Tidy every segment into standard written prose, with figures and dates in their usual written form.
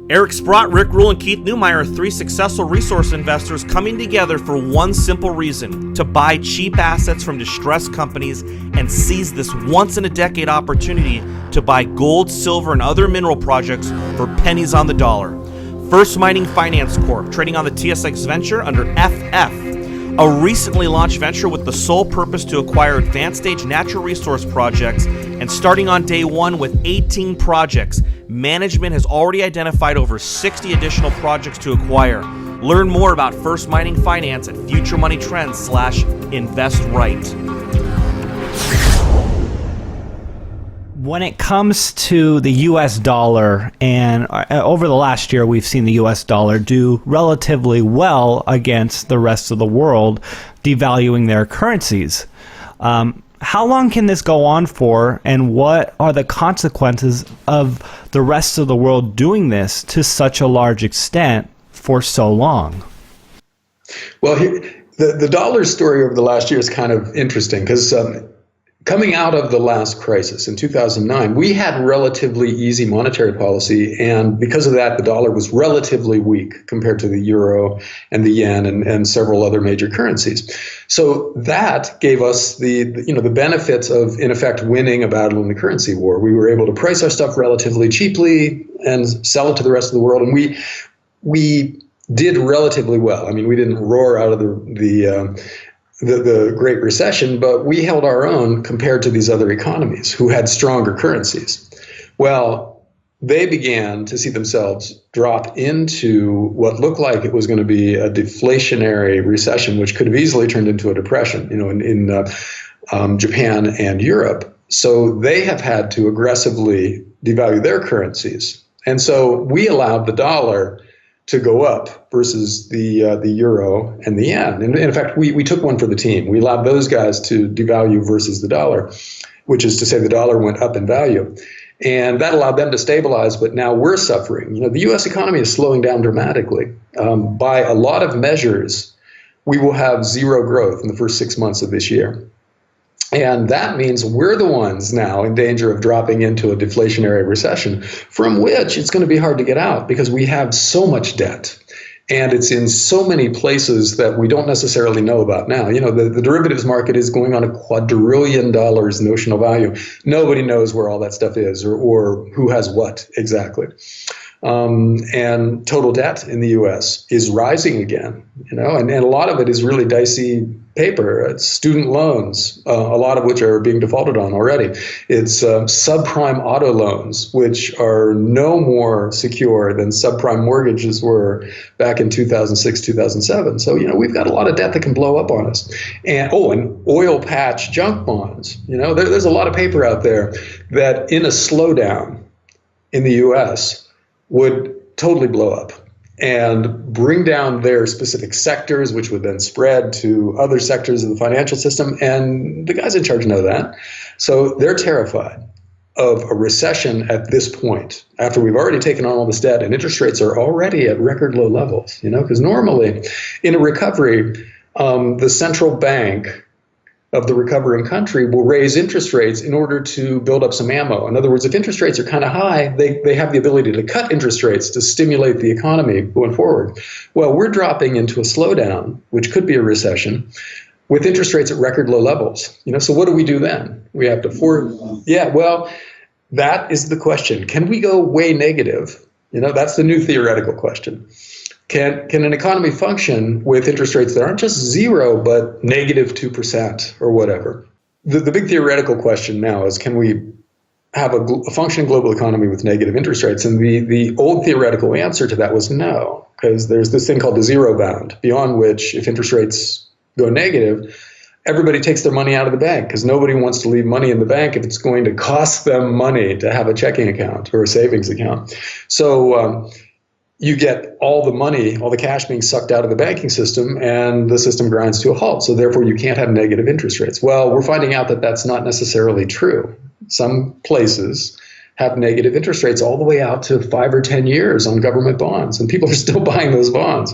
Eric Sprott, Rick Rule, and Keith Newmeyer are three successful resource investors coming together for one simple reason: to buy cheap assets from distressed companies and seize this once-in-a-decade opportunity to buy gold, silver, and other mineral projects for pennies on the dollar. First Mining Finance Corp., trading on the TSX Venture under FF, a recently launched venture with the sole purpose to acquire advanced stage natural resource projects, and starting on day one with 18 projects, management has already identified over 60 additional projects to acquire. Learn more about First Mining Finance at futuremoneytrends/investright. When it comes to the U.S. dollar, and over the last year, we've seen the U.S. dollar do relatively well against the rest of the world, devaluing their currencies. How long can this go on for, and what are the consequences of the rest of the world doing this to such a large extent for so long? Well, the dollar story over the last year is kind of interesting because coming out of the last crisis in 2009, we had relatively easy monetary policy, and because of that, the dollar was relatively weak compared to the euro and the yen and several other major currencies. So that gave us the benefits of, in effect, winning a battle in the currency war. We were able to price our stuff relatively cheaply and sell it to the rest of the world, and we did relatively well. I mean, we didn't roar out of the Great Recession, but we held our own compared to these other economies who had stronger currencies. Well, they began to see themselves drop into what looked like it was going to be a deflationary recession, which could have easily turned into a depression, in Japan and Europe. So they have had to aggressively devalue their currencies. And so we allowed the dollar to go up versus the euro and the yen. And in fact, we took one for the team. We allowed those guys to devalue versus the dollar, which is to say the dollar went up in value. And that allowed them to stabilize, but now we're suffering. The U.S. economy is slowing down dramatically. By a lot of measures, we will have zero growth in the first 6 months of this year. And that means we're the ones now in danger of dropping into a deflationary recession, from which it's going to be hard to get out because we have so much debt. And it's in so many places that we don't necessarily know about now. The derivatives market is going on $2 quadrillion notional value. Nobody knows where all that stuff is or who has what exactly. And total debt in the U.S. is rising again, and a lot of it is really dicey paper. It's student loans, a lot of which are being defaulted on already. It's subprime auto loans, which are no more secure than subprime mortgages were back in 2006, 2007. So, we've got a lot of debt that can blow up on us. And oil patch junk bonds. There's a lot of paper out there that in a slowdown in the U.S. would totally blow up and bring down their specific sectors, which would then spread to other sectors of the financial system. And the guys in charge know that. So they're terrified of a recession at this point, after we've already taken on all this debt and interest rates are already at record low levels, because normally in a recovery, the central bank of the recovering country will raise interest rates in order to build up some ammo. In other words, if interest rates are kind of high, they have the ability to cut interest rates to stimulate the economy going forward. Well, we're dropping into a slowdown, which could be a recession, with interest rates at record low levels. So what do we do then? We have to that is the question. Can we go way negative? That's the new theoretical question. Can an economy function with interest rates that aren't just zero, but negative 2% or whatever? The big theoretical question now is, can we have a functioning global economy with negative interest rates? And the old theoretical answer to that was no, because there's this thing called the zero bound, beyond which if interest rates go negative, everybody takes their money out of the bank because nobody wants to leave money in the bank if it's going to cost them money to have a checking account or a savings account. So you get all the money, all the cash being sucked out of the banking system, and the system grinds to a halt. So therefore, you can't have negative interest rates. Well, we're finding out that that's not necessarily true. Some places have negative interest rates all the way out to 5 or 10 years on government bonds, and people are still buying those bonds.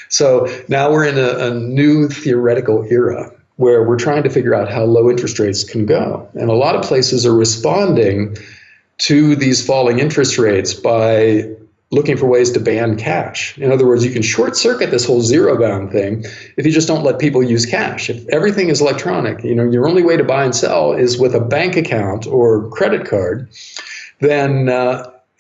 So now we're in a new theoretical era where we're trying to figure out how low interest rates can go. And a lot of places are responding to these falling interest rates by looking for ways to ban cash. In other words, you can short circuit this whole zero bound thing if you just don't let people use cash. If everything is electronic, your only way to buy and sell is with a bank account or credit card, then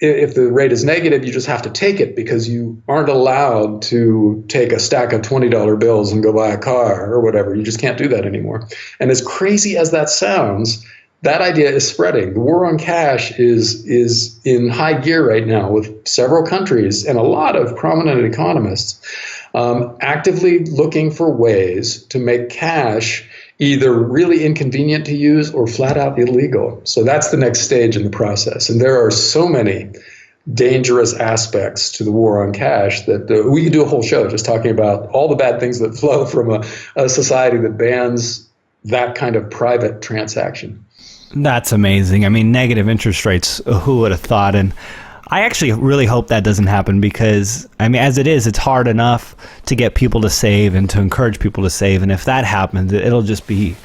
if the rate is negative, you just have to take it because you aren't allowed to take a stack of $20 bills and go buy a car or whatever. You just can't do that anymore. And as crazy as that sounds, that idea is spreading. The war on cash is in high gear right now with several countries and a lot of prominent economists actively looking for ways to make cash either really inconvenient to use or flat out illegal. So that's the next stage in the process. And there are so many dangerous aspects to the war on cash that we could do a whole show just talking about all the bad things that flow from a society that bans that kind of private transaction. That's amazing. I mean, negative interest rates, who would have thought? And I actually really hope that doesn't happen because, I mean, as it is, it's hard enough to get people to save and to encourage people to save. And if that happens, it'll just be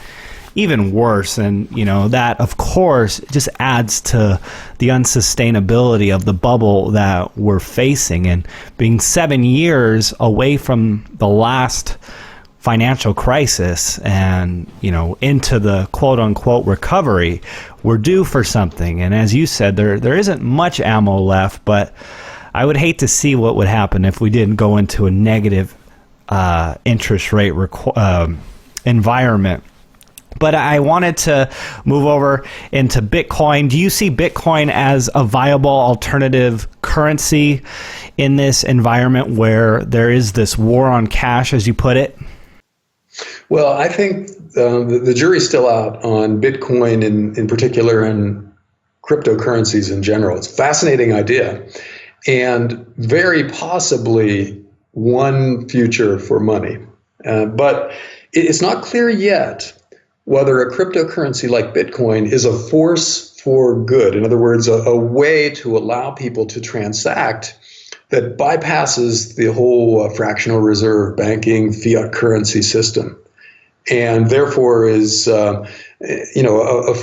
even worse. And, that, of course, just adds to the unsustainability of the bubble that we're facing. And being 7 years away from the last financial crisis and, into the quote unquote recovery, we're due for something. And as you said, there isn't much ammo left, but I would hate to see what would happen if we didn't go into a negative interest rate environment. But I wanted to move over into Bitcoin. Do you see Bitcoin as a viable alternative currency in this environment where there is this war on cash, as you put it? Well, I think the jury's still out on Bitcoin in particular and cryptocurrencies in general. It's a fascinating idea and very possibly one future for money. But it's not clear yet whether a cryptocurrency like Bitcoin is a force for good. In other words, a way to allow people to transact that bypasses the whole fractional reserve banking fiat currency system, and therefore is a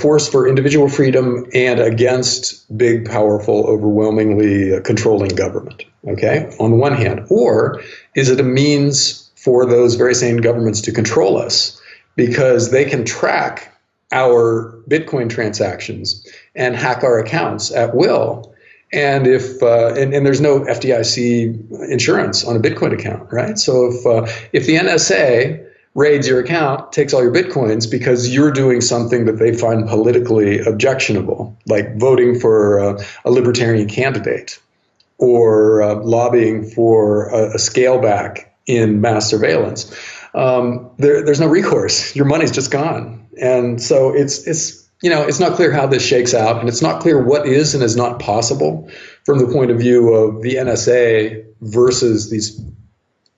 force for individual freedom and against big, powerful, overwhelmingly controlling government. Okay, on the one hand, or is it a means for those very same governments to control us because they can track our Bitcoin transactions and hack our accounts at will? And if and there's no FDIC insurance on a Bitcoin account, right? So if the NSA raids your account, takes all your Bitcoins because you're doing something that they find politically objectionable, like voting for a libertarian candidate or lobbying for a scale back in mass surveillance, there's no recourse. Your money's just gone. And so it's not clear how this shakes out, and it's not clear what is and is not possible from the point of view of the NSA versus these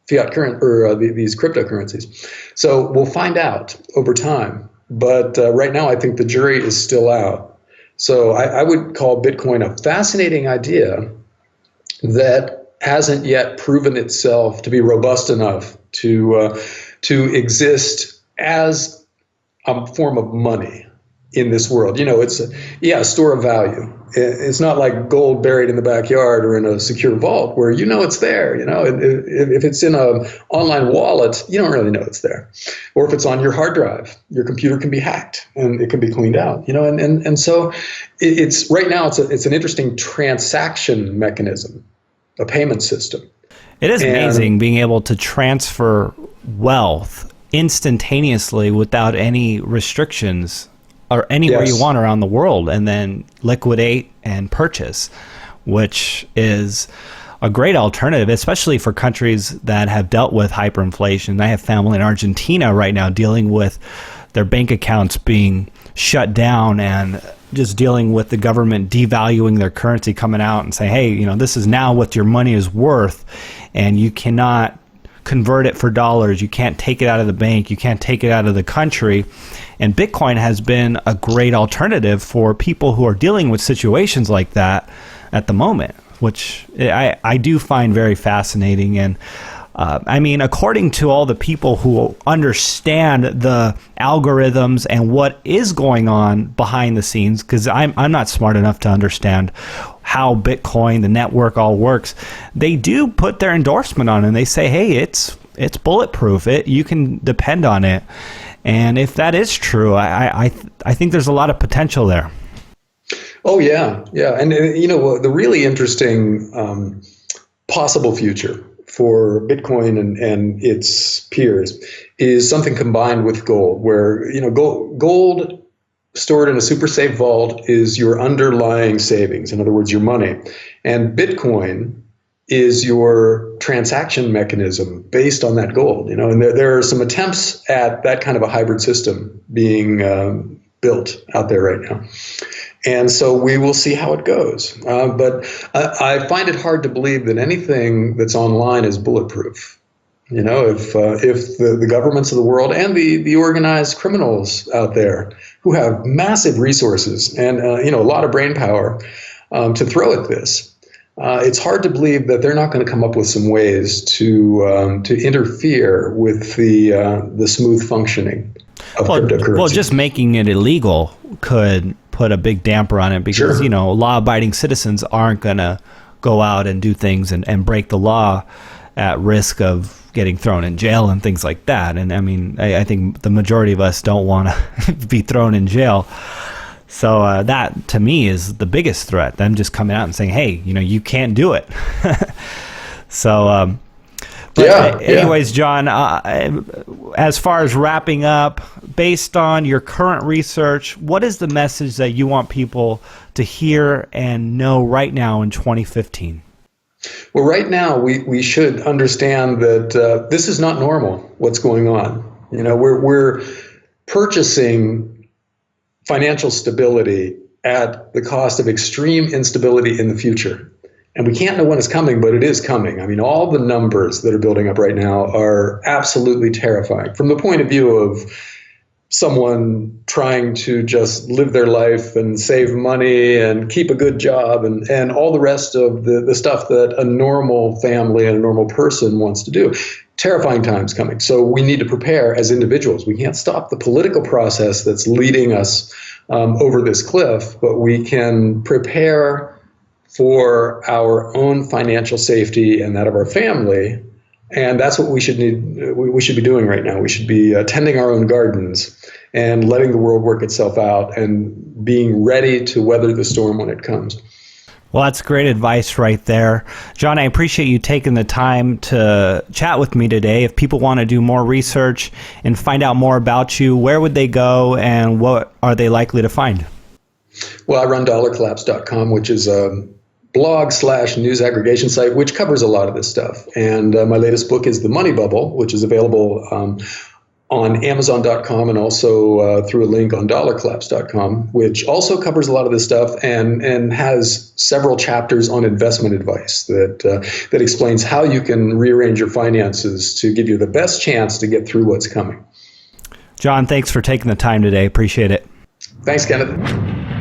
fiat current or these cryptocurrencies. So we'll find out over time. But right now, I think the jury is still out. So I would call Bitcoin a fascinating idea that hasn't yet proven itself to be robust enough to exist as a form of money in this world. It's a store of value. It's not like gold buried in the backyard or in a secure vault where it's there. If it's in an online wallet, you don't really know it's there. Or if it's on your hard drive, your computer can be hacked and it can be cleaned out. And so it's right now it's an interesting transaction mechanism, a payment system. It is amazing being able to transfer wealth instantaneously without any restrictions or anywhere you want around the world, and then liquidate and purchase, which is a great alternative, especially for countries that have dealt with hyperinflation. I have family in Argentina right now dealing with their bank accounts being shut down and just dealing with the government devaluing their currency, coming out and saying, hey, this is now what your money is worth, and you cannot convert it for dollars. You can't take it out of the bank. You can't take it out of the country. And Bitcoin has been a great alternative for people who are dealing with situations like that at the moment, which I do find very fascinating. And according to all the people who understand the algorithms and what is going on behind the scenes, because I'm not smart enough to understand how Bitcoin, the network, all works, they do put their endorsement on it, and they say, hey, it's bulletproof. You can depend on it. And if that is true, I think there's a lot of potential there. Oh, yeah. And, the really interesting possible future for Bitcoin and its peers is something combined with gold, where, gold stored in a super safe vault is your underlying savings, in other words, your money. And Bitcoin is your transaction mechanism based on that gold, and there are some attempts at that kind of a hybrid system being built out there right now. And so we will see how it goes. But I find it hard to believe that anything that's online is bulletproof. If the governments of the world and the organized criminals out there who have massive resources and a lot of brain power to throw at this, it's hard to believe that they're not going to come up with some ways to interfere with the smooth functioning of cryptocurrency. Well, just making it illegal could put a big damper on it, because Sure. Law-abiding citizens aren't going to go out and do things and break the law at risk of getting thrown in jail and things like that. And I mean, I think the majority of us don't want to be thrown in jail. So that, to me, is the biggest threat. Them just coming out and saying, hey, you can't do it. So, anyways, John, as far as wrapping up, based on your current research, what is the message that you want people to hear and know right now in 2015? Well, right now, we should understand that this is not normal, what's going on. We're purchasing financial stability at the cost of extreme instability in the future. And we can't know when it's coming, but it is coming. I mean, all the numbers that are building up right now are absolutely terrifying from the point of view of someone trying to just live their life and save money and keep a good job and all the rest of the stuff that a normal family and a normal person wants to do. Terrifying times coming. So we need to prepare as individuals. We can't stop the political process that's leading us over this cliff, but we can prepare for our own financial safety and that of our family. And that's what we should be doing right now. We should be tending our own gardens and letting the world work itself out and being ready to weather the storm when it comes. Well, that's great advice right there. John, I appreciate you taking the time to chat with me today. If people want to do more research and find out more about you, where would they go and what are they likely to find? Well, I run dollarcollapse.com, which is a blog/news aggregation site, which covers a lot of this stuff. And my latest book is The Money Bubble, which is available on Amazon.com and also through a link on dollarcollapse.com, which also covers a lot of this stuff and has several chapters on investment advice that explains how you can rearrange your finances to give you the best chance to get through what's coming. John, thanks for taking the time today. Appreciate it. Thanks, Kenneth.